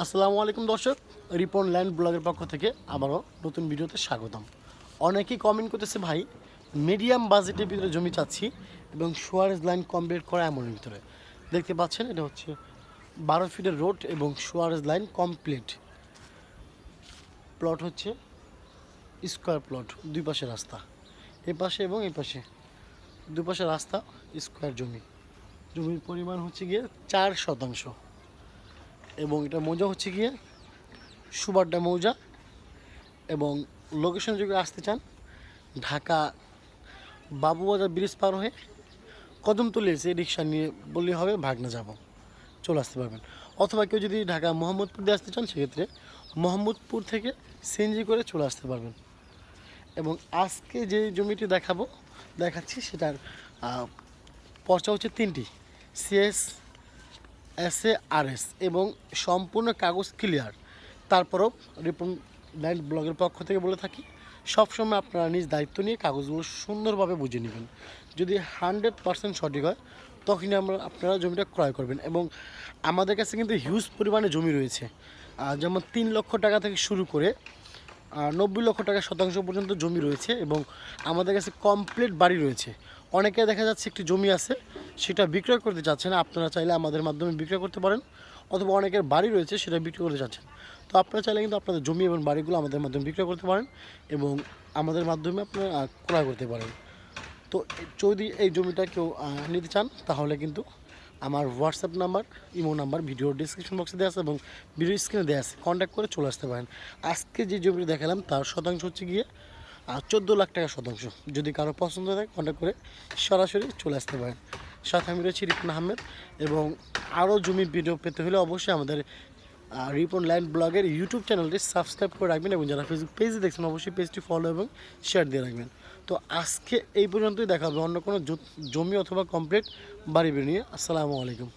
আসসালামু আলাইকুম দর্শক, রিপন ল্যান্ড ব্লগের পক্ষ থেকে আবারও নতুন ভিডিওতে স্বাগতম। অনেকেই কমেন্ট করতেছে, ভাই মিডিয়াম বাজেটের ভিতরে জমি চাচ্ছি এবং সুয়ারেজ লাইন কমপ্লিট করা এমনের ভিতরে। দেখতে পাচ্ছেন এটা হচ্ছে 12 ফিটের রোড এবং সুয়ারেজ লাইন কমপ্লিট। প্লট হচ্ছে স্কোয়ার প্লট, দুই পাশে রাস্তা, এ পাশে এবং এই পাশে দুই পাশে রাস্তা, স্কোয়ার জমির পরিমাণ হচ্ছে গিয়ে 4% এবং এটা মৌজা হচ্ছে গিয়ে সুবাড্ডা মৌজা। এবং লোকেশন যদি আসতে চান, ঢাকা বাবুবাজার ব্রিজ পার হয়ে কদমতলী এসে রিক্সা নিয়ে বললেই হবে, ভাগনা যাব, চলে আসতে পারবেন। অথবা কেউ যদি ঢাকা মোহাম্মদপুর দিয়ে আসতে চান, সেক্ষেত্রে মোহাম্মদপুর থেকে সিএনজি করে চলে আসতে পারবেন। এবং আজকে যে জমিটি দেখাচ্ছি সেটার পর্চা হচ্ছে 3টি, সিএস, এসএ, আরএস এবং সম্পূর্ণ কাগজ ক্লিয়ার। তারপরও রিপন ল্যান্ড ব্লগের পক্ষ থেকে বলে থাকি, সবসময় আপনারা নিজ দায়িত্ব নিয়ে কাগজগুলো সুন্দরভাবে বুঝে নেবেন। যদি 100% সঠিক হয়, তখনই আপনারা জমিটা ক্রয় করবেন। এবং আমাদের কাছে কিন্তু হিউজ পরিমাণে জমি রয়েছে, যেমন 3 লক্ষ টাকা থেকে শুরু করে 90 লক্ষ টাকা শতাংশ পর্যন্ত জমি রয়েছে। এবং আমাদের কাছে কমপ্লিট বাড়ি রয়েছে। অনেকে দেখা যাচ্ছে একটি জমি আছে, সেটা বিক্রয় করতে চাচ্ছে না, আপনারা চাইলে আমাদের মাধ্যমে বিক্রয় করতে পারেন। অথবা অনেকের বাড়ি রয়েছে, সেটা বিক্রি করতে চাচ্ছেন, তো আপনারা চাইলে কিন্তু আপনাদের জমি এবং বাড়িগুলো আমাদের মাধ্যমে বিক্রয় করতে পারেন এবং আমাদের মাধ্যমে আপনারা ক্রয় করতে পারেন। তো যদি এই জমিটা কেউ নিতে চান, তাহলে কিন্তু আমার হোয়াটসঅ্যাপ নাম্বার, ইমো নাম্বার ভিডিওর ডিসক্রিপশন বক্সে দেওয়া আছে এবং ভিডিও স্ক্রিনে দেওয়া আছে, কন্ট্যাক্ট করে চলে আসতে পারেন। আজকে যে জমিটি দেখালাম তার শতাংশ হচ্ছে গিয়ে 14 লাখ টাকা শতাংশ। যদি কারো পছন্দ থাকে, কন্ট্যাক্ট করে সরাসরি চলে আসতে পারেন। সাথে আমি রয়েছি রিপন আহমেদ। এবং আরও জমির ভিডিও পেতে হলে অবশ্যই আমাদের রিপন ল্যান্ড ব্লগের ইউটিউব চ্যানেলটি সাবস্ক্রাইব করে রাখবেন এবং যারা ফেসবুক পেজে দেখছেন, অবশ্যই পেজটি ফলো এবং শেয়ার দিয়ে রাখবেন। তো আজকে এই পর্যন্তই, দেখা হবে অন্য কোনো জমি অথবা কমপ্লিট বাড়ি নিয়ে। আসসালামু আলাইকুম।